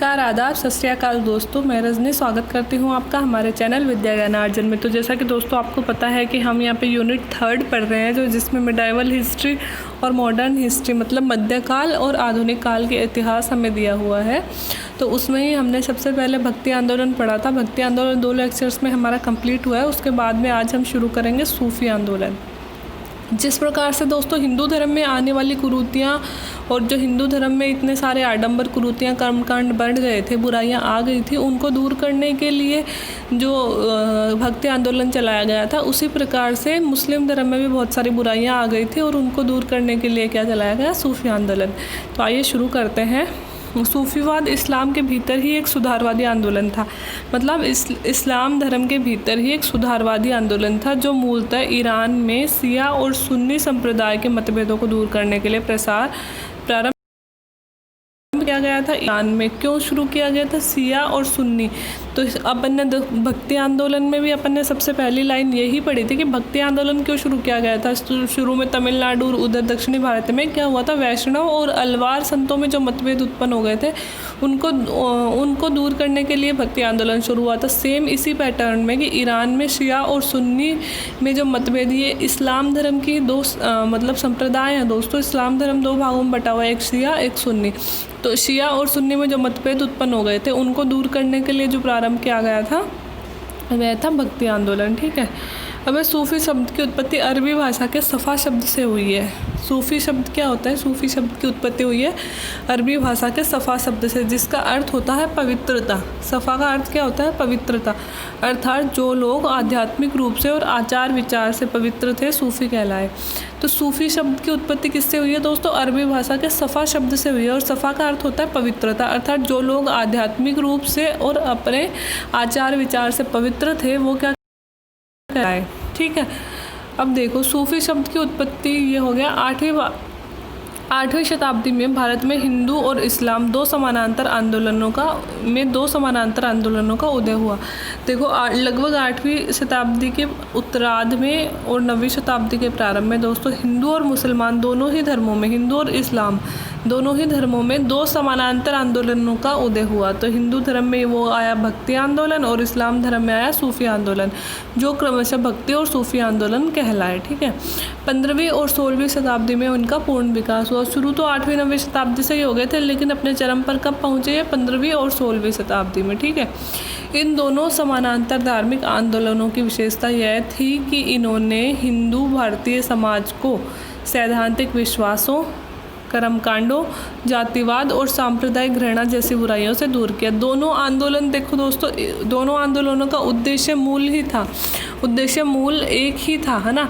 नमस्कार, आदाब, सत श्री अकाल दोस्तों। मैं रजनी स्वागत करती हूँ आपका हमारे चैनल विद्या ज्ञानार्जन में। तो जैसा कि दोस्तों आपको पता है कि हम यहाँ पे यूनिट 3 पढ़ रहे हैं, जो जिसमें मिडाइवल हिस्ट्री और मॉडर्न हिस्ट्री मतलब मध्यकाल और आधुनिक काल के इतिहास हमें दिया हुआ है। तो उसमें ही हमने सबसे पहले भक्ति आंदोलन पढ़ा था। भक्ति आंदोलन 2 लेक्चर्स में हमारा कंप्लीट हुआ है। उसके बाद में आज हम शुरू करेंगे सूफी आंदोलन। जिस प्रकार से दोस्तों हिंदू धर्म में आने वाली कुरीतियाँ और जो हिंदू धर्म में इतने सारे आडंबर कुरीतियाँ कर्मकांड बढ़ गए थे, बुराइयाँ आ गई थी, उनको दूर करने के लिए जो भक्ति आंदोलन चलाया गया था, उसी प्रकार से मुस्लिम धर्म में भी बहुत सारी बुराइयाँ आ गई थी और उनको दूर करने के लिए क्या चलाया गया? सूफी आंदोलन। तो आइए शुरू करते हैं। सूफीवाद इस्लाम के भीतर ही एक सुधारवादी आंदोलन था। मतलब इस्लाम धर्म के भीतर ही एक सुधारवादी आंदोलन था, जो मूलतः ईरान में शिया और सुन्नी संप्रदाय के मतभेदों को दूर करने के लिए प्रारंभ किया गया था। ईरान में क्यों शुरू किया गया था? शिया और सुन्नी। तो अपन ने भक्ति आंदोलन में भी अपन ने सबसे पहली लाइन यही पढ़ी थी कि भक्ति आंदोलन क्यों शुरू किया गया था। शुरू में तमिलनाडु और उधर दक्षिणी भारत में क्या हुआ था, वैष्णव और अलवार संतों में जो मतभेद उत्पन्न हो गए थे, उनको दूर करने के लिए भक्ति आंदोलन शुरू हुआ था। सेम इसी पैटर्न में कि ईरान में शिया और सुन्नी में जो मतभेद, ये इस्लाम धर्म की दो मतलब संप्रदाय हैं दोस्तों। इस्लाम धर्म 2 भागों में बटा हुआ है, एक शिया एक सुन्नी। तो शिया और सुन्नी में जो मतभेद उत्पन्न हो गए थे, उनको दूर करने के लिए जो प्रारंभ किया गया था वह था भक्ति आंदोलन। ठीक है। अब सूफ़ी शब्द की उत्पत्ति अरबी भाषा के सफ़ा शब्द से हुई है। सूफ़ी शब्द क्या होता है? सूफ़ी शब्द की उत्पत्ति हुई है अरबी भाषा के सफ़ा शब्द से, जिसका अर्थ होता है पवित्रता। सफ़ा का अर्थ क्या होता है? पवित्रता। अर्थात जो लोग आध्यात्मिक रूप से और आचार विचार से पवित्र थे, सूफ़ी कहलाए। तो सूफ़ी शब्द की उत्पत्ति किससे हुई है दोस्तों? अरबी भाषा के सफ़ा शब्द से हुई है। और सफ़ा का अर्थ होता है पवित्रता। अर्थात जो लोग आध्यात्मिक रूप से और अपने आचार विचार से पवित्र थे, वो क्या कहलाए। ठीक है। अब देखो, सूफी शब्द की उत्पत्ति ये हो गया 8वीं शताब्दी में भारत में हिंदू और इस्लाम दो समानांतर आंदोलनों का उदय हुआ। देखो, लगभग 8वीं शताब्दी के उत्तरार्ध में और 9वीं शताब्दी के प्रारंभ में दोस्तों हिंदू और मुसलमान दोनों ही धर्मों में, हिंदू और इस्लाम दोनों ही धर्मों में 2 समानांतर आंदोलनों का उदय हुआ। तो हिंदू धर्म में वो आया भक्ति आंदोलन और इस्लाम धर्म में आया सूफी आंदोलन, जो क्रमशः भक्ति और सूफी आंदोलन कहलाए। ठीक है। 15वीं और 16वीं शताब्दी में उनका पूर्ण विकास हुआ। शुरू तो 8वीं 9वीं शताब्दी से ही हो गए थे, लेकिन अपने चरम पर कब पहुँचे? 15वीं और 16वीं शताब्दी में। ठीक है। इन दोनों समानांतर धार्मिक आंदोलनों की विशेषता यह थी कि इन्होंने हिंदू भारतीय समाज को सैद्धांतिक विश्वासों, कर्मकांडों, जातिवाद और सांप्रदायिक घृणा जैसी बुराइयों से दूर किया। दोनों आंदोलन देखो दोस्तों, दोनों आंदोलनों का उद्देश्य मूल एक ही था, है ना।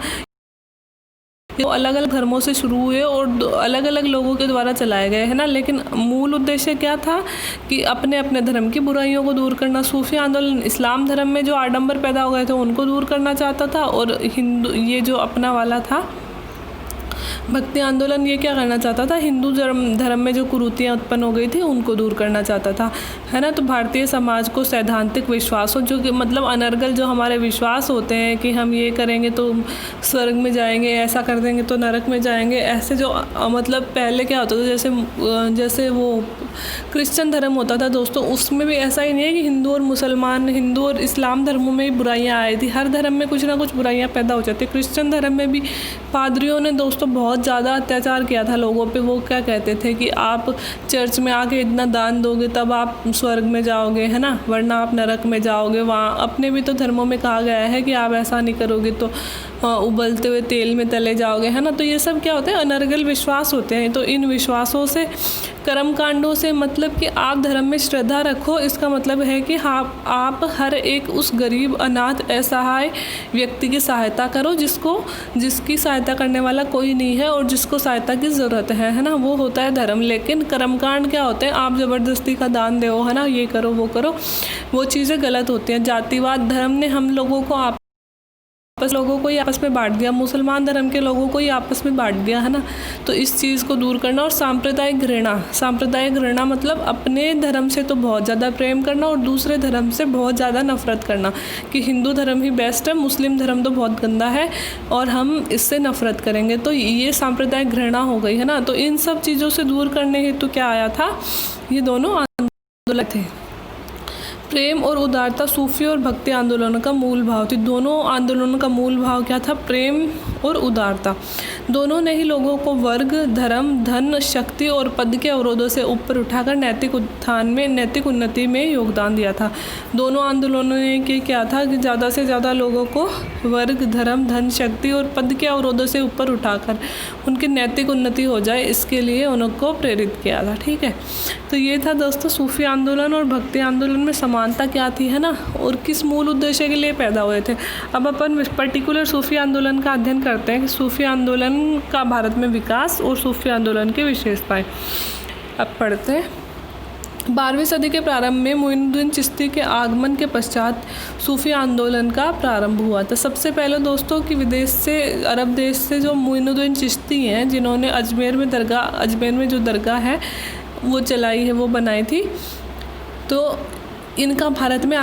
ये अलग अलग धर्मों से शुरू हुए और अलग अलग लोगों के द्वारा चलाए गए, है ना, लेकिन मूल उद्देश्य क्या था कि अपने अपने धर्म की बुराइयों को दूर करना। सूफी आंदोलन इस्लाम धर्म में जो आडंबर पैदा हो गए थे, उनको दूर करना चाहता था, और हिंदू ये जो अपना वाला था भक्ति आंदोलन, ये क्या करना चाहता था? हिंदू धर्म में जो कुरीतियाँ उत्पन्न हो गई थी, उनको दूर करना चाहता था, है ना। तो भारतीय समाज को सैद्धांतिक विश्वासों, जो कि मतलब अनर्गल जो हमारे विश्वास होते हैं कि हम ये करेंगे तो स्वर्ग में जाएंगे, ऐसा कर देंगे तो नरक में जाएंगे, ऐसे जो मतलब पहले क्या होता था, जैसे वो क्रिश्चियन धर्म होता था दोस्तों, उसमें भी ऐसा ही नहीं है कि हिंदू और मुसलमान, हिंदू और इस्लाम धर्मों में भी बुराइयाँ आई थी। हर धर्म में कुछ ना कुछ बुराइयाँ पैदा हो जाती है। क्रिश्चियन धर्म में भी पादरियों ने दोस्तों बहुत ज़्यादा अत्याचार किया था लोगों पे। वो क्या कहते थे कि आप चर्च में आके इतना दान दोगे तब आप स्वर्ग में जाओगे, है ना, वरना आप नरक में जाओगे। वहाँ अपने भी तो धर्मों में कहा गया है कि आप ऐसा नहीं करोगे तो उबलते हुए तेल में तले जाओगे, है ना। तो ये सब क्या होते हैं? अनर्गल विश्वास होते हैं। तो इन विश्वासों से, कर्मकांडों से मतलब कि आप धर्म में श्रद्धा रखो, इसका मतलब है कि आप हर एक उस गरीब, अनाथ, असहाय व्यक्ति की सहायता करो जिसकी सहायता करने वाला कोई नहीं है और जिसको सहायता की ज़रूरत है ना। वो होता है धर्म। लेकिन कर्मकांड क्या होते हैं? आप ज़बरदस्ती का दान दो, है ना, ये करो वो करो, वो चीज़ें गलत होती हैं। जातिवाद धर्म ने हम लोगों को आपस में बांट दिया, मुसलमान धर्म के लोगों को ही आपस में बांट दिया, है ना। तो इस चीज़ को दूर करना। और सांप्रदायिक घृणा मतलब अपने धर्म से तो बहुत ज़्यादा प्रेम करना और दूसरे धर्म से बहुत ज़्यादा नफरत करना, कि हिंदू धर्म ही बेस्ट है, मुस्लिम धर्म तो बहुत गंदा है और हम इससे नफरत करेंगे। तो ये सांप्रदायिक घृणा हो गई, है ना। तो इन सब चीज़ों से दूर करने हेतु क्या आया था? ये दोनों आंदोलन थे। प्रेम और उदारता सूफी और भक्ति आंदोलनों का मूल भाव थी। दोनों आंदोलनों का मूल भाव क्या था? प्रेम और उदारता। दोनों ने ही लोगों को वर्ग, धर्म, धन, शक्ति और पद के अवरोधों से ऊपर उठाकर नैतिक उत्थान में, नैतिक उन्नति में योगदान दिया था। दोनों आंदोलनों ने क्या था कि ज़्यादा से ज़्यादा लोगों को वर्ग, धर्म, धन, शक्ति और पद के अवरोधों से ऊपर उठाकर उनकी नैतिक उन्नति हो जाए, इसके लिए उनको प्रेरित किया था। ठीक है, तो ये था दोस्तों सूफी आंदोलन और भक्ति आंदोलन में समानता क्या थी, है ना, और किस मूल उद्देश्य के लिए पैदा हुए थे। अब अपन पर्टिकुलर सूफी आंदोलन का अध्ययन करते हैं कि सूफी आंदोलन का भारत में विकास और सूफी आंदोलन की विशेषताएं। अब पढ़ते हैं। 12वीं सदी के प्रारंभ में मोइनुद्दीन चिश्ती के आगमन के पश्चात सूफी आंदोलन का प्रारंभ हुआ था। सबसे पहले दोस्तों कि विदेश से, अरब देश से जो मोइनुद्दीन चिश्ती हैं, जिन्होंने अजमेर में जो दरगाह है वो चलाई है, वो बनाई थी, तो इनका भारत में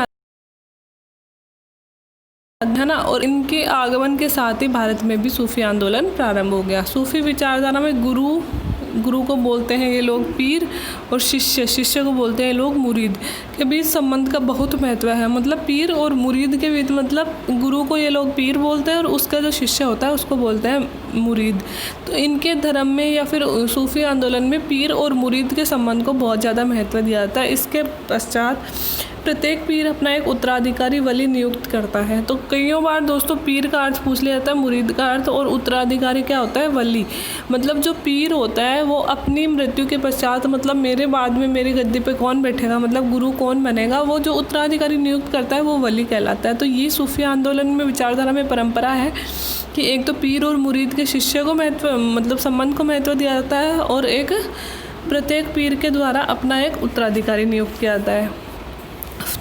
है ना, और इनके आगमन के साथ ही भारत में भी सूफी आंदोलन प्रारंभ हो गया। सूफी विचारधारा में गुरु को बोलते हैं ये लोग पीर, और शिष्य को बोलते हैं लोग मुरीद, के बीच संबंध का बहुत महत्व है। मतलब पीर और मुरीद के बीच, मतलब गुरु को ये लोग पीर बोलते हैं और उसका जो शिष्य होता है उसको बोलते हैं मुरीद। तो इनके धर्म में या फिर सूफी आंदोलन में पीर और मुरीद के संबंध को बहुत ज़्यादा महत्व दिया जाता है। इसके पश्चात प्रत्येक पीर अपना एक उत्तराधिकारी वली नियुक्त करता है। तो कईयों बार दोस्तों पीर का अर्थ पूछ लिया जाता है, मुरीद का अर्थ, और उत्तराधिकारी क्या होता है? वली। मतलब जो पीर होता है वो अपनी मृत्यु के पश्चात, मतलब मेरे बाद में मेरी गद्दी पे कौन बैठेगा, मतलब गुरु कौन बनेगा, वो जो उत्तराधिकारी नियुक्त करता है वो वली कहलाता है। तो ये सूफी आंदोलन में विचारधारा में परंपरा है कि एक तो पीर और मुरीद के शिष्य को महत्व, मतलब संबंध को महत्व दिया जाता है, और एक प्रत्येक पीर के द्वारा अपना एक उत्तराधिकारी नियुक्त किया जाता है।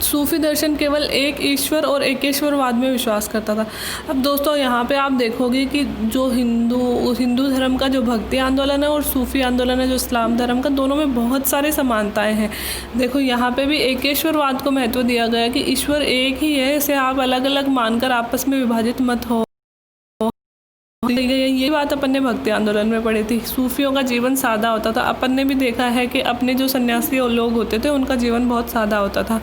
सूफी दर्शन केवल एक ईश्वर और एकेश्वरवाद में विश्वास करता था। अब दोस्तों यहाँ पे आप देखोगे कि जो हिंदू धर्म का जो भक्ति आंदोलन है और सूफी आंदोलन है जो इस्लाम धर्म का, दोनों में बहुत सारे समानताएं हैं। देखो यहाँ पे भी एकेश्वरवाद को महत्व दिया गया कि ईश्वर एक ही है, इसे आप अलग अलग मानकर आपस में विभाजित मत हो। ये बात अपन ने भक्ति आंदोलन में पढ़ी थी। सूफियों का जीवन सादा होता था। अपन ने भी देखा है कि अपने जो सन्यासी लोग होते थे उनका जीवन बहुत सादा होता था।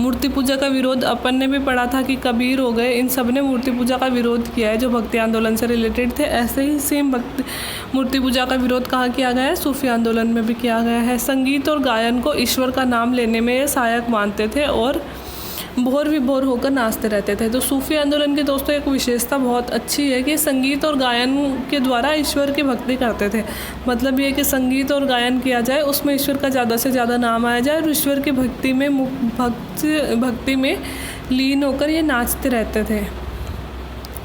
मूर्ति पूजा का विरोध अपन ने भी पढ़ा था कि कबीर हो गए, इन सब ने मूर्ति पूजा का विरोध किया है जो भक्ति आंदोलन से रिलेटेड थे। ऐसे ही सेम मूर्ति पूजा का विरोध कहाँ किया गया है? सूफी आंदोलन में भी किया गया है। संगीत और गायन को ईश्वर का नाम लेने में सहायक मानते थे और भोर विभोर होकर नाचते रहते थे। तो सूफी आंदोलन की दोस्तों एक विशेषता बहुत अच्छी है कि संगीत और गायन के द्वारा ईश्वर की भक्ति करते थे। मतलब ये कि संगीत और गायन किया जाए, उसमें ईश्वर का ज़्यादा से ज़्यादा नाम आया जाए और ईश्वर की भक्ति में लीन होकर ये नाचते रहते थे।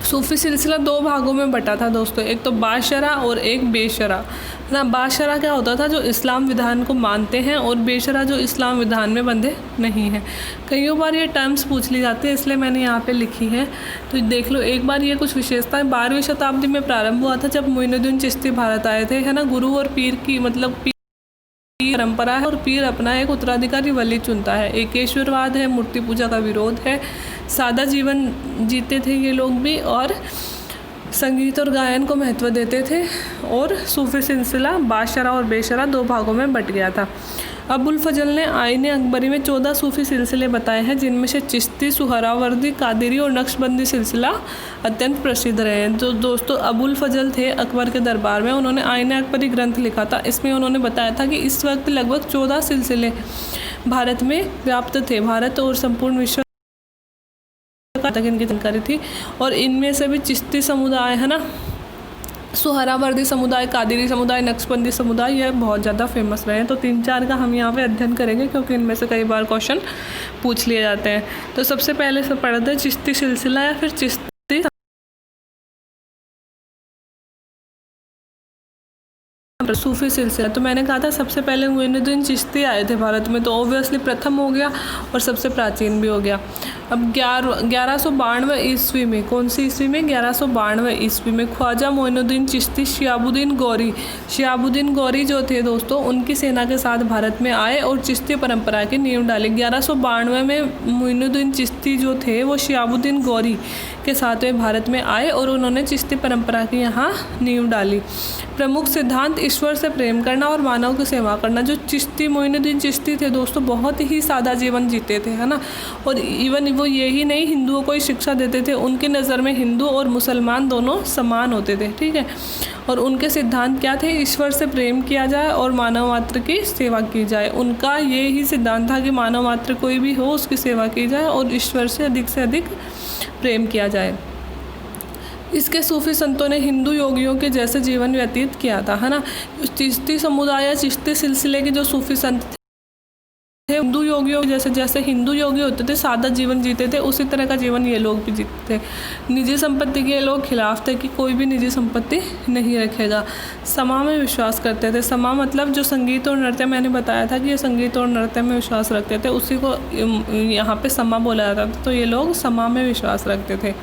सूफी सिलसिला 2 भागों में बटा था दोस्तों, एक तो बाशरा और एक बेशरा ना। बाशरा क्या होता था? जो इस्लाम विधान को मानते हैं, और बेशरा जो इस्लाम विधान में बंधे नहीं हैं। कईयों बार ये टर्म्स पूछ ली जाती है, इसलिए मैंने यहाँ पे लिखी है, तो देख लो एक बार। ये कुछ विशेषताएं 12वीं शताब्दी में प्रारंभ हुआ था जब मोइनुद्दीन चिश्ती भारत आए थे, है ना। गुरु और पीर की मतलब परंपरा है और पीर अपना एक उत्तराधिकारी वली चुनता है। एकेश्वरवाद है, मूर्ति पूजा का विरोध है, सादा जीवन जीते थे ये लोग भी, और संगीत और गायन को महत्व देते थे। और सूफी सिलसिला बाशरा और बेशरा 2 भागों में बट गया था। अबुल फजल ने आईने अकबरी में 14 सूफी सिलसिले बताए हैं, जिनमें से चिश्ती, सुहरावर्दी, कादिरी और नक्शबंदी सिलसिला अत्यंत प्रसिद्ध रहे हैं। तो दोस्तों अबुल फजल थे अकबर के दरबार में, उन्होंने आईने अकबरी ग्रंथ लिखा था। इसमें उन्होंने बताया था कि इस वक्त लगभग 14 सिलसिले भारत में व्याप्त थे। भारत और संपूर्ण विश्व तक इनकी जानकारी थी, और इनमें से भी चिश्ती समुदाय, है ना, सुहरावर्दी समुदाय, कादिरी समुदाय, नक्शबंदी समुदाय, यह बहुत ज़्यादा फेमस रहे हैं। तो 3-4 का हम यहाँ पे अध्ययन करेंगे क्योंकि इनमें से कई बार क्वेश्चन पूछ लिए जाते हैं। तो सबसे पहले से पढ़ते हैं चिश्ती सिलसिला या फिर चिश्ती सूफी सिलसिला। तो मैंने कहा था सबसे पहले मोइनुद्दीन चिश्ती आए थे भारत में, तो ऑब्वियसली प्रथम हो गया और सबसे प्राचीन भी हो गया। अब 1192 ईस्वी में, कौन सी ईस्वी में? 1192 ईस्वी में ख्वाजा मोइनुद्दीन चिश्ती शिहाबुद्दीन गौरी जो थे दोस्तों, उनकी सेना के साथ भारत में आए और चिश्ती परंपरा की नींव डाली। 1192 में मोइनुद्दीन चिश्ती जो थे वो शिहाबुद्दीन गौरी के साथ में भारत में आए और उन्होंने चिश्ती परंपरा की यहाँ नींव डाली। प्रमुख सिद्धांत ईश्वर से प्रेम करना और मानव की सेवा करना। जो चिश्ती मोइनुद्दीन चिश्ती थे दोस्तों, बहुत ही सादा जीवन जीते थे, है ना। और इवन वो यही नहीं, हिंदुओं को ही शिक्षा देते थे। उनकी नज़र में हिंदू और मुसलमान दोनों समान होते थे, ठीक है। और उनके सिद्धांत क्या थे? ईश्वर से प्रेम किया जाए और मानव मात्र की सेवा की जाए। उनका ये ही सिद्धांत था कि मानव मात्र कोई भी हो उसकी सेवा की जाए और ईश्वर से अधिक प्रेम किया जाए। इसके सूफी संतों ने हिंदू योगियों के जैसे जीवन व्यतीत किया था, है ना। चिश्ती समुदाय या चिश्ती सिलसिले के जो सूफी संत थे, हिंदू योगियों जैसे हिंदू योगी होते थे, सादा जीवन जीते थे, उसी तरह का जीवन ये लोग भी जीते थे। निजी संपत्ति के लोग खिलाफ थे कि कोई भी निजी संपत्ति नहीं रखेगा। समा में विश्वास करते थे। समा मतलब जो संगीत और नृत्य, मैंने बताया था कि ये संगीत और नृत्य में विश्वास रखते थे, उसी को यहाँ पे समा बोला जाता था। तो ये लोग समा में विश्वास रखते थे।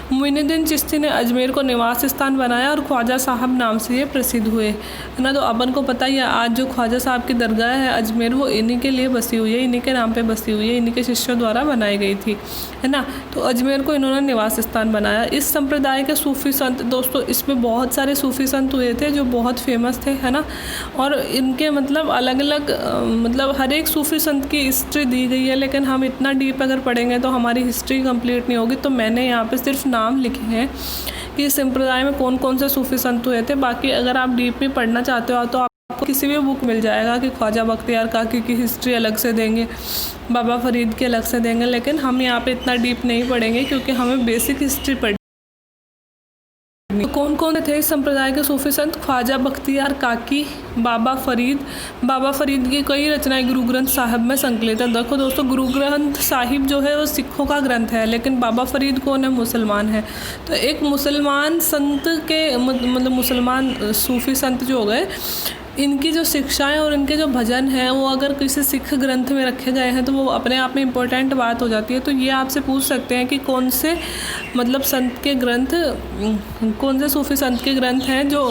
मोइनुद्दीन चिश्ती ने अजमेर को निवास स्थान बनाया और ख्वाजा साहब नाम से ये प्रसिद्ध हुए, है ना। तो अपन को पता ही है, आज जो ख्वाजा साहब की दरगाह है अजमेर, वो इन्हीं के लिए बसी हुई है, इन्हीं के नाम पे बसी हुई है, इन्हीं के शिष्यों द्वारा बनाई गई थी, है ना। तो अजमेर को इन्होंने निवास स्थान बनाया। इस संप्रदाय के सूफी संत दोस्तों, इसमें बहुत सारे सूफी संत हुए थे जो बहुत फेमस थे, है ना। और इनके मतलब अलग अलग मतलब हर एक सूफी संत की हिस्ट्री दी गई है, लेकिन हम इतना डीप अगर पढ़ेंगे तो हमारी हिस्ट्री कंप्लीट नहीं होगी। तो मैंने यहाँ पे सिर्फ नाम लिखे हैं कि इस संप्रदाय में कौन कौन से सूफी संत हुए थे। बाकी अगर आप डीप में पढ़ना चाहते हो तो आपको किसी भी बुक मिल जाएगा कि ख्वाजा बख्तियार काकी की हिस्ट्री अलग से देंगे, बाबा फरीद की अलग से देंगे, लेकिन हम यहाँ पे इतना डीप नहीं पढ़ेंगे क्योंकि हमें बेसिक हिस्ट्री पढ़नी। तो कौन कौन थे इस संप्रदाय के सूफी संत? ख्वाजा बख्तियार काकी, बाबा फरीद की कई रचनाएं गुरु ग्रंथ साहिब में संकलित है। देखो दोस्तों, गुरु ग्रंथ साहिब जो है वो सिखों का ग्रंथ है, लेकिन बाबा फरीद कौन है? मुसलमान है। तो एक मुसलमान संत के मतलब मुसलमान सूफी संत जो हो गए, इनकी जो शिक्षाएं और इनके जो भजन हैं वो अगर किसी सिख ग्रंथ में रखे गए हैं तो वो अपने आप में इम्पोर्टेंट बात हो जाती है। तो ये आपसे पूछ सकते हैं कि कौन से मतलब संत के ग्रंथ, कौन से सूफी संत के ग्रंथ हैं जो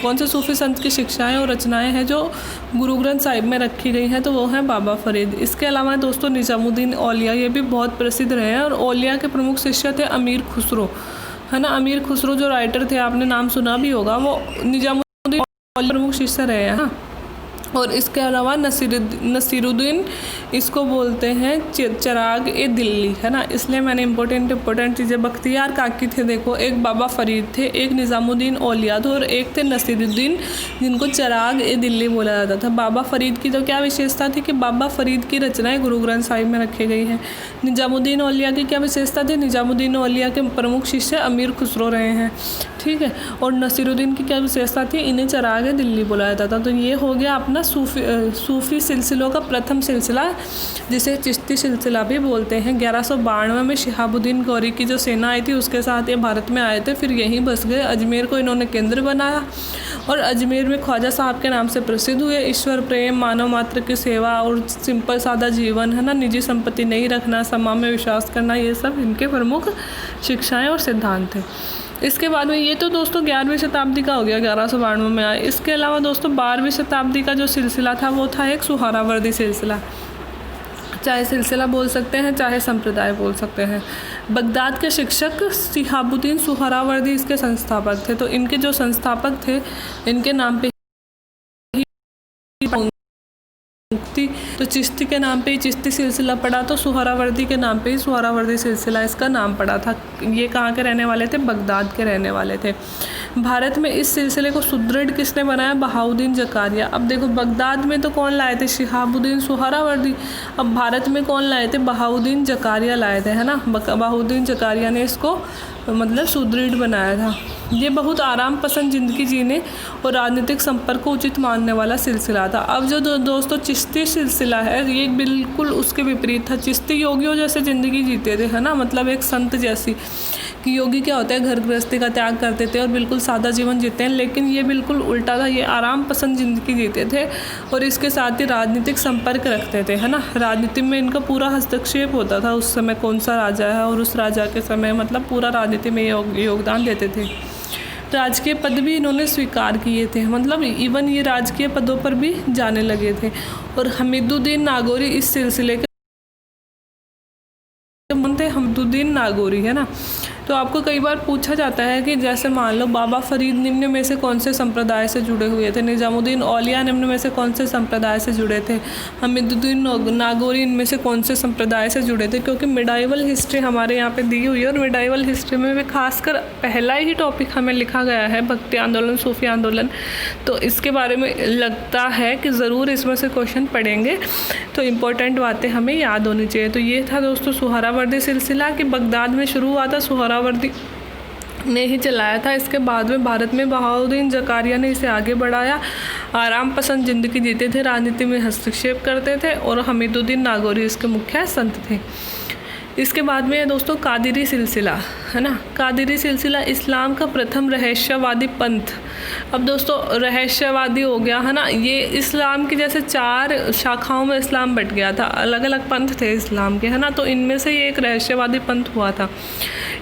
कौन से सूफी संत की शिक्षाएं और रचनाएं हैं जो गुरु ग्रंथ साहिब में रखी गई हैं? तो वो हैं बाबा फरीद। इसके अलावा दोस्तों निजामुद्दीन औलिया, ये भी बहुत प्रसिद्ध रहे हैं। और औलिया के प्रमुख शिष्य थे अमीर खुसरो, है ना। अमीर खुसरो जो राइटर थे, आपने नाम सुना भी होगा, वो निजामुद्दीन प्रमुख शिष्य रहे हैं। हाँ, और इसके अलावा नसीरुद्दीन, इसको बोलते हैं चिराग ए दिल्ली, है ना। इसलिए मैंने इंपॉर्टेंट चीज़ें, बख्तियार काकी थे देखो, एक बाबा फरीद थे, एक निज़ामुद्दीन औलिया थे और एक थे नसीरुद्दीन जिनको चिराग ए दिल्ली बोला जाता था। बाबा फरीद की तो क्या विशेषता थी कि बाबा फरीद की रचनाएं गुरु ग्रंथ साहिब में रखी गई हैं। निज़ामुद्दीन औलिया की क्या विशेषता थी? निज़ामुद्दीन औलिया के प्रमुख शिष्य अमीर खुसरो रहे हैं, ठीक है। और नसीरुद्दीन की क्या विशेषता थी? इन्हें चिराग ए दिल्ली बुलाया जाता था। तो ये हो गया अपना सूफी सिलसिलों का प्रथम सिलसिला, जिसे चिश्ती सिलसिला भी बोलते हैं। 1192 में शिहाबुद्दीन गौरी की जो सेना आई थी उसके साथ ये भारत में आए थे, फिर यहीं बस गए। अजमेर को इन्होंने केंद्र बनाया और अजमेर में ख्वाजा साहब के नाम से प्रसिद्ध हुए। ईश्वर प्रेम, मानव मात्र की सेवा और सिंपल सादा जीवन, है ना, निजी संपत्ति नहीं रखना, समा में विश्वास करना, ये सब इनके प्रमुख शिक्षाएँ और सिद्धांत थे। इसके बाद में ये तो दोस्तों 11वीं शताब्दी का हो गया, 1192 में आए। इसके अलावा दोस्तों 12वीं शताब्दी का जो सिलसिला था वो था एक सुहरावर्दी सिलसिला। चाहे सिलसिला बोल सकते हैं, चाहे संप्रदाय बोल सकते हैं। बगदाद के शिक्षक शिहाबुद्दीन सुहरावर्दी इसके संस्थापक थे। तो इनके जो संस्थापक थे, इनके नाम पे तो चिश्ती के नाम पे ही चिश्ती सिलसिला पड़ा, तो सुहरावर्दी के नाम पे ही सुहरावर्दी सिलसिला इसका नाम पड़ा था। ये कहाँ के रहने वाले थे? बगदाद के रहने वाले थे। भारत में इस सिलसिले को सुदृढ़ किसने बनाया? बहाउद्दीन जकारिया। अब देखो, बगदाद में तो कौन लाए थे? शिहाबुद्दीन सुहरावर्दी। अब भारत में कौन लाए थे? बहाउद्दीन जकारिया लाए थे, है ना। बहाउद्दीन जकारिया ने इसको मतलब सुदृढ़ बनाया था। ये बहुत आराम पसंद ज़िंदगी जीने और राजनीतिक संपर्क को उचित मानने वाला सिलसिला था। अब जो दोस्तों चिश्ती सिलसिला है, ये बिल्कुल उसके विपरीत था। चिश्ती योगियों जैसे ज़िंदगी जीते थे, है ना, मतलब एक संत जैसी। कि योगी क्या होता है? घर गृहस्थी का त्याग करते थे और बिल्कुल सादा जीवन जीते हैं, लेकिन ये बिल्कुल उल्टा था। ये आराम पसंद ज़िंदगी जीते थे और इसके साथ ही राजनीतिक संपर्क रखते थे, है ना। राजनीति में इनका पूरा हस्तक्षेप होता था। उस समय कौन सा राजा है और उस राजा के समय मतलब पूरा राजनीति में योगदान देते थे। राजकीय पद भी इन्होंने स्वीकार किए थे, मतलब इवन ये राजकीय पदों पर भी जाने लगे थे। और हमीदुद्दीन नागौरी इस सिलसिले के थे, हमीदुद्दीन नागौरी, है ना। तो आपको कई बार पूछा जाता है कि जैसे मान लो बाबा फरीद निम्न में से कौन से संप्रदाय से जुड़े हुए थे, निजामुद्दीन औलिया निम्न में से कौन से संप्रदाय से जुड़े थे, हमीदुद्दीन नागौरी इनमें से कौन से संप्रदाय से जुड़े थे। क्योंकि मिडाइवल हिस्ट्री हमारे यहाँ पे दी हुई है और मिडाइवल हिस्ट्री में भी खासकर पहला ही टॉपिक हमें लिखा गया है भक्ति आंदोलन, सूफी आंदोलन, तो इसके बारे में लगता है कि ज़रूर इसमें से क्वेश्चन पढ़ेंगे, तो इम्पोर्टेंट बातें हमें याद होनी चाहिए। तो ये था दोस्तों सुहरावर्दी सिलसिला कि बगदाद में शुरू हुआ था, सुहरावर्दी ने ही चलाया था। इसके बाद में भारत में बहाउद्दीन ज़कारिया ने इसे आगे बढ़ाया। आराम पसंद ज़िंदगी जीते थे, राजनीति में हस्तक्षेप करते थे और हमीदुद्दीन नागौरी इसके मुख्य संत थे। इसके बाद में है दोस्तों कादिरी सिलसिला, है ना। कादिरी सिलसिला इस्लाम का प्रथम रहस्यवादी पंथ। अब दोस्तों रहस्यवादी हो गया, है ना, ये इस्लाम की जैसे 4 शाखाओं में इस्लाम बट गया था, अलग अलग पंथ थे इस्लाम के, है ना, तो इनमें से ये एक रहस्यवादी पंथ हुआ था।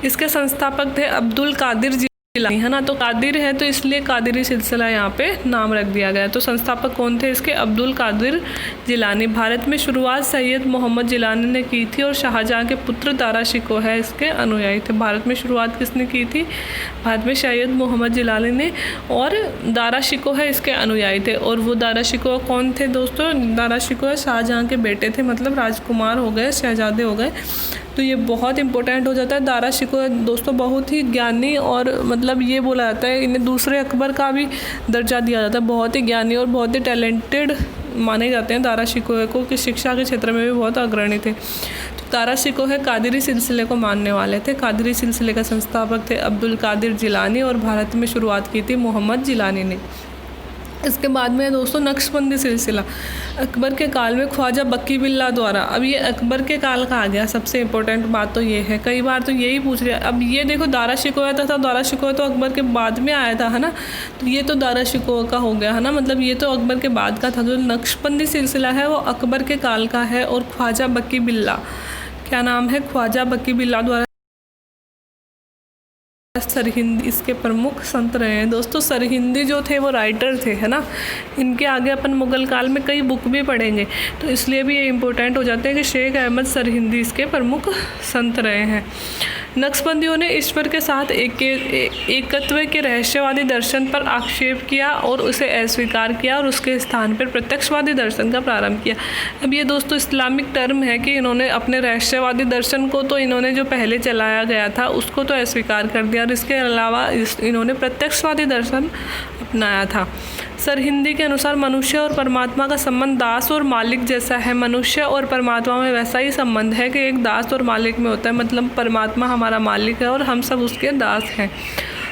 इसके संस्थापक थे अब्दुल कादिर जिलानी, है ना, तो कादिर है तो इसलिए कादिरी सिलसिला यहाँ पे नाम रख दिया गया। तो संस्थापक कौन थे इसके? अब्दुल कादिर जिलानी। भारत में शुरुआत सैयद मोहम्मद जिलानी ने की थी और शाहजहाँ के पुत्र दारा शिकोह है इसके अनुयायी थे। भारत में शुरुआत किसने की थी? भारत में सैयद मोहम्मद जिलानी ने, और दारा शिकोह है इसके अनुयायी थे। और वो दारा शिकोह कौन थे दोस्तों? दारा शिकोह शाहजहाँ के बेटे थे, मतलब राजकुमार हो गए, शहजादे हो गए। तो ये बहुत इंपॉर्टेंट हो जाता है। दारा शिकोह दोस्तों बहुत ही ज्ञानी और मतलब ये बोला जाता है इन्हें दूसरे अकबर का भी दर्जा दिया जाता है, बहुत ही ज्ञानी और बहुत ही टैलेंटेड माने जाते हैं दारा शिकोह को, कि शिक्षा के क्षेत्र में भी बहुत अग्रणी थे। तो दारा शिकोह कादिरी सिलसिले को मानने वाले थे। कादिरी सिलसिले का संस्थापक थे अब्दुल कादिर जिलानी और भारत में शुरुआत की थी मोहम्मद जिलानी ने। इसके बाद में दोस्तों नक्शबंदी सिलसिला अकबर के काल में ख्वाजा बक्की बिल्ला द्वारा। अब ये अकबर के काल का आ गया, सबसे इम्पोर्टेंट बात तो ये है, कई बार तो यही पूछ रहे हैं। अब ये देखो दारा शिकोह था, दारा शिकोह तो अकबर के बाद में आया था, है ना, तो ये तो दारा शिकोह का हो गया, है ना, मतलब ये तो अकबर के बाद का था। जो नक्शबंदी सिलसिला है वो अकबर के काल का है और ख्वाजा बक्की बिल्ला, क्या नाम है, ख्वाजा बक्की बिल्ला द्वारा सरहिंदी इसके प्रमुख संत रहे हैं। दोस्तों सरहिंदी जो थे वो राइटर थे, है ना, इनके आगे अपन मुगल काल में कई बुक भी पढ़ेंगे, तो इसलिए भी ये इम्पोर्टेंट हो जाते हैं कि शेख अहमद सरहिंदी इसके प्रमुख संत रहे हैं। नक्शबंदियों ने ईश्वर के साथ एकत्व के रहस्यवादी दर्शन पर आक्षेप किया और उसे अस्वीकार किया और उसके स्थान पर प्रत्यक्षवादी दर्शन का प्रारंभ किया। अब ये दोस्तों इस्लामिक टर्म है कि इन्होंने अपने रहस्यवादी दर्शन को तो इन्होंने जो पहले चलाया गया था उसको तो अस्वीकार कर दिया और इसके अलावा इन्होंने प्रत्यक्षवादी दर्शन अपनाया था। सरहिंदी के अनुसार मनुष्य और परमात्मा का संबंध दास और मालिक जैसा है। मनुष्य और परमात्मा में वैसा ही संबंध है कि एक दास और मालिक में होता है, मतलब परमात्मा हमारा मालिक है और हम सब उसके दास हैं।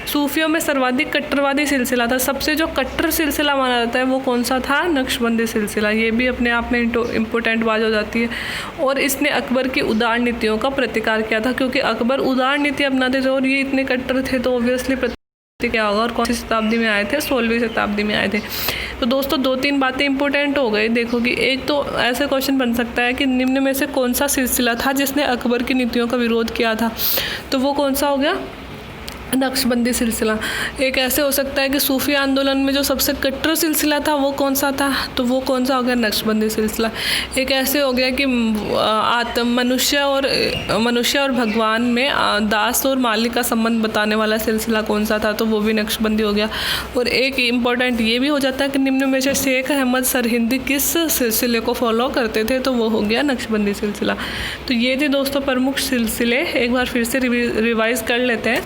सूफियों में सर्वाधिक कट्टरवादी सिलसिला था। सबसे जो कट्टर सिलसिला माना जाता है वो कौन सा था? नक्शबंदी सिलसिला। ये भी अपने आप में इम्पोर्टेंट बात हो जाती है। और इसने अकबर की उदार नीतियों का प्रतिकार किया था, क्योंकि अकबर उदार नीति अपनाते थे और ये इतने कट्टर थे, तो ऑब्वियसली क्या होगा। और कौन सी शताब्दी में आए थे? 16वीं शताब्दी में आए थे। तो दोस्तों 2-3 बातें इंपॉर्टेंट हो गई। देखो कि एक तो ऐसे क्वेश्चन बन सकता है कि निम्न में से कौन सा सिलसिला था जिसने अकबर की नीतियों का विरोध किया था, तो वो कौन सा हो गया? नक्शबंदी सिलसिला। एक ऐसे हो सकता है कि सूफी आंदोलन में जो सबसे कट्टर सिलसिला था वो कौन सा था, तो वो कौन सा हो गया? नक्शबंदी सिलसिला। एक ऐसे हो गया कि मनुष्य और भगवान में दास और मालिक का संबंध बताने वाला सिलसिला कौन सा था, तो वो भी नक्शबंदी हो गया। और एक इम्पॉर्टेंट ये भी हो जाता है कि निम्न में से शेख अहमद सरहिंदी किस सिलसिले को फॉलो करते थे, तो वो हो गया नक्शबंदी सिलसिला। तो ये थे दोस्तों प्रमुख सिलसिले। एक बार फिर से रिवाइज कर लेते हैं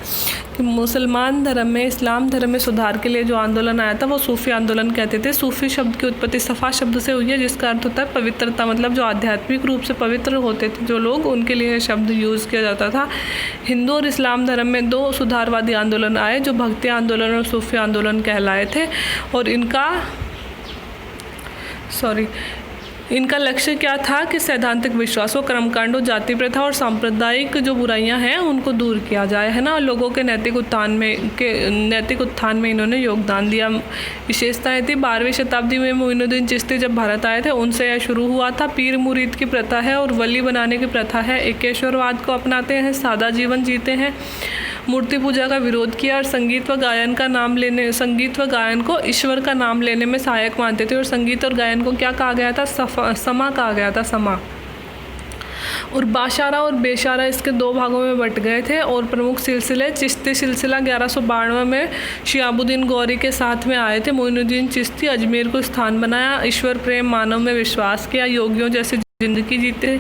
कि मुसलमान धर्म में, इस्लाम धर्म में सुधार के लिए जो आंदोलन आया था वो सूफी आंदोलन कहते थे। सूफी शब्द की उत्पत्ति सफ़ा शब्द से हुई है, जिसका अर्थ होता है पवित्रता, मतलब जो आध्यात्मिक रूप से पवित्र होते थे जो लोग, उनके लिए शब्द यूज़ किया जाता था। हिंदू और इस्लाम धर्म में 2 सुधारवादी आंदोलन आए जो भक्ति आंदोलन और सूफी आंदोलन कहलाए थे। और इनका लक्ष्य क्या था कि सैद्धांतिक विश्वासों, कर्मकांडों, जाति प्रथा और सांप्रदायिक जो बुराइयां हैं उनको दूर किया जाए, है ना। लोगों के नैतिक उत्थान में इन्होंने योगदान दिया। विशेषताएं थी 12वीं शताब्दी में मोइनुद्दीन चिश्ती जब भारत आए थे उनसे यह शुरू हुआ था। पीर मुरीद की प्रथा है और वली बनाने की प्रथा है। एकेश्वरवाद को अपनाते हैं, सादा जीवन जीते हैं, मूर्ति पूजा का विरोध किया और संगीत व गायन को ईश्वर का नाम लेने में सहायक मानते थे। और संगीत और गायन को क्या कहा गया था? समा कहा गया था, समा। और बाशारा और बेशारा इसके दो भागों में बट गए थे। और प्रमुख सिलसिले, चिश्ती सिलसिला 1192 में शिहाबुद्दीन गौरी के साथ में आए थे। मोइनुद्दीन चिश्ती अजमेर को स्थान बनाया। ईश्वर प्रेम, मानव में विश्वास किया, योगियों जैसे ज़िंदगी जीते,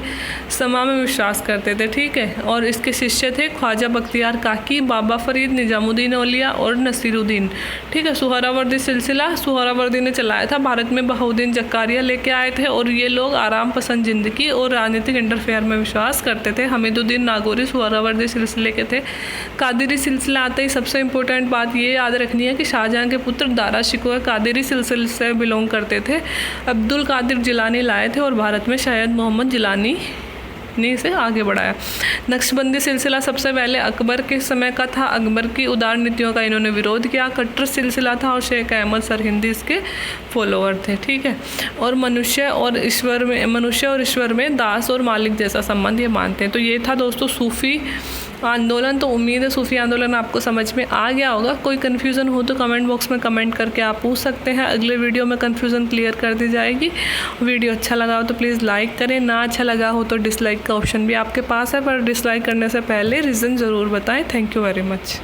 समा में विश्वास करते थे। ठीक है। और इसके शिष्य थे ख्वाजा बख्तियार काकी, बाबा फरीद, निजामुद्दीन औलिया और नसीरुद्दीन। ठीक है। सुहरावर्दी सिलसिला सुहरावर्दी ने चलाया था। भारत में बहाउद्दीन जक्कारिया लेके आए थे और ये लोग आराम पसंद ज़िंदगी और राजनीतिक इंटरफेयर में विश्वास करते थे। हमीदुद्दीन नागौरी सुहरावर्दी सिलसिले के थे। कादिरी सिलसिला आते ही सबसे इंपॉर्टेंट बात ये याद रखनी है कि शाहजहाँ के पुत्र दारा शिकोह कादिरी सिलसिले से बिलोंग करते थे। अब्दुल कादिर जिलानी लाए थे और भारत में शायद मोहम्मद जिलानी ने इसे आगे बढ़ाया। नक्शबंदी सिलसिला सबसे पहले अकबर के समय का था। अकबर की उदार नीतियों का इन्होंने विरोध किया। कट्टर सिलसिला था और शेख अहमद सरहिंदी इसके फॉलोअर थे। ठीक है। और मनुष्य और ईश्वर में दास और मालिक जैसा संबंध ये मानते हैं। तो ये था दोस्तों सूफ़ी आंदोलन। तो उम्मीद है सूफ़ी आंदोलन आपको समझ में आ गया होगा। कोई कन्फ्यूज़न हो तो कमेंट बॉक्स में कमेंट करके आप पूछ सकते हैं। अगले वीडियो में कन्फ्यूज़न क्लियर कर दी जाएगी। वीडियो अच्छा लगा हो तो प्लीज़ लाइक करें, ना अच्छा लगा हो तो डिसलाइक का ऑप्शन भी आपके पास है, पर डिसलाइक करने से पहले रीज़न ज़रूर बताएं। Thank you very much.